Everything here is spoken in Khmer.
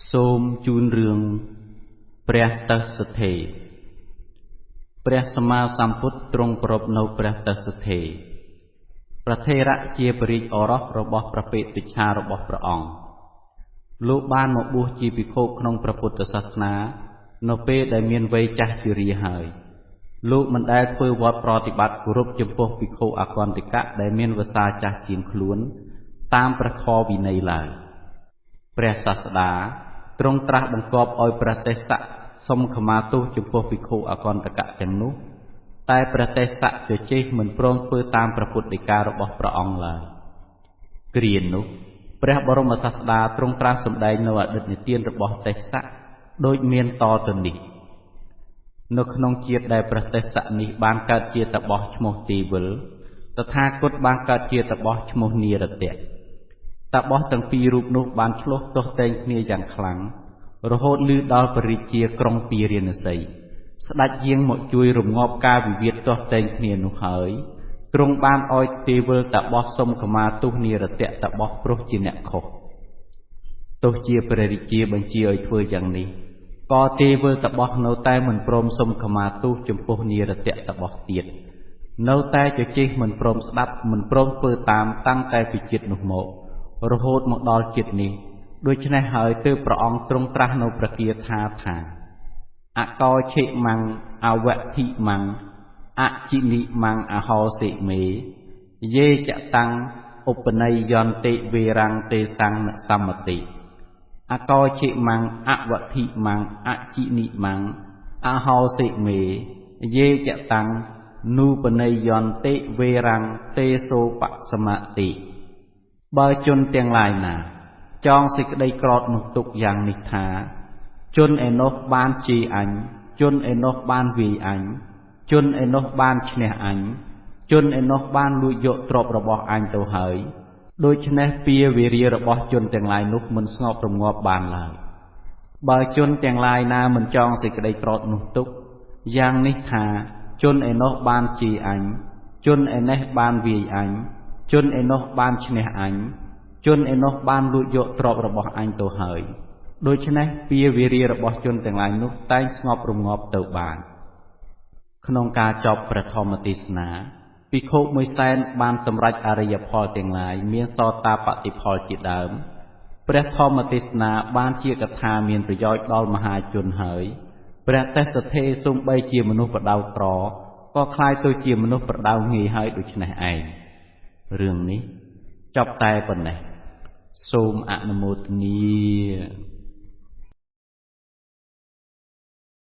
សូមជូនរឿងព្រះតស្សថេរព្រះសម្មាសម្ពុទ្ធទ្រង់ប្រពនៅព្រះតស្សថេរប្រថេរៈជាបរិយអរោះរបស់ព្រះពេតិច្ឆារបស់ព្រះអង្គលោកបានមកបួសជាភិក្ខុក្នុងព្រះពុទ្ធសាសនានៅពេលដែលមានវ័យចាស់ជរាហើយលោកមិនដែលធ្វើវត្តប្រតិបត្តិគោរពចំពោះភិក្ខុអកន្តិកៈដែលមានវស្សាចាស់ជាងខ្លួនតាមព្រះធម៌វិន័យឡើយព្រះសាស្តាទ្រង់ត្រាស់បង្គាប់ឲ្យព្រះទេសៈសុំខមាទោសចំពោះភិក្ខុអកន្តិកៈទាំងនោះតែព្រះទេសៈជជែកមិនព្រមធ្វើតាមព្រះពុទ្ធដីការបស់ព្រះអង្គឡើយគ្រានោះព្រះបរមសាស្តាទ្រង់ត្រាស់សម្ដែងនៅអតីតនិទានរបស់ទេសៈដូចមានតទៅនេះនៅក្នុងជាតិដែលព្រះទេសៈនេះបានកើតជាតបោះឈ្មោះទេវិលតថាគតបានកើតជាតបោះឈ្មោះនិរតៈតបោះទាំងពីររូបនោះបានឆ្លោះទាស់ទែងគ្នាយ៉ាងខ្លាំងរហូតលឺដល់ព្រះរាជាក្រុងពារាណសីស្ដេចយាងមកជួយរងាប់ការវិវាទទាស់ទែងគ្នានោះហើយទ្រង់បានឲ្យទេវិលតបោះសុំខមាទោសនិរតៈតបោះព្រោះជាអ្នកខុសទោះជាព្រះរាជាបញ្ជាឲ្យធ្វើយ៉ាងនេះក៏ទេវិលតបោះនៅតែមិនព្រមសុំខមាទោសចំពោះនិរតៈតបោះទៀតនៅតែជជែកមិនព្រមស្ដាប់មិនព្រមធ្វើតាមតាំងតែពីជាតិនោះមករហូតមកដល់ជាតិនេះដូច្នេះហើយទើបព្រះអង្គទ្រង់ត្រាស់នៅព្រះគាថាអកោឆេមੰអវធិមੰអជិនិមੰអហោសិមេយេចតាំងឧបន័យយន្តិវេរੰទេសੰនសមតិអកោឆេមੰអវធិមੰអជិនិមੰអហោសិមេយេចតាំងនូបន័យយន្តិវេរੰទេសោបសមតិបើជនទាំងឡាយណាចងសេចក្តីក្រោធនោះទុកយ៉ាងនេះថាជនឯនោះបានជេរអញជនឯនោះបានវាយអញជនឯនោះបានឈ្នះអញជនឯនោះបានលួចយកទ្រព្យរបស់អញទៅហើយដូច្នេះពាវេរារបស់ជនទាំងឡាយនោះមិនស្ងប់រងាប់បានឡើយបើជនទាំងឡាយណាមិនចងសេចក្តីក្រោធនោះទុកយ៉ាងនេះថាជនឯនោះបានជេរអញជនឯនេះបានវាយអញជនឯនោះបានឈ្នះអញជនឯនោះបានលួចយកទ្រព្យរបស់អញទៅហើយដូច្នេះពាវេរារបស់ជនទាំងឡាយនោះតែងស្ងប់រងាប់ទៅបានក្នុងការចប់ព្រះធម្មទេសនាភិក្ខុមួយសែនបានសម្រេចអរិយផលទាំងឡាយមានសោតាបតិផលជាដើមព្រះធម្មទេសនាបានជាកថាមានប្រយោជន៍ដល់មហាជនហើយព្រះតស្សថេរសូម្បីជាមនុស្សប្រដៅក្រក៏คล้ายទៅជាមនុស្សប្រដៅងាយហើយដូច្នេះឯងរឿងនេះចប់តែប៉ុណ្ណេះសូមអនុមោទនា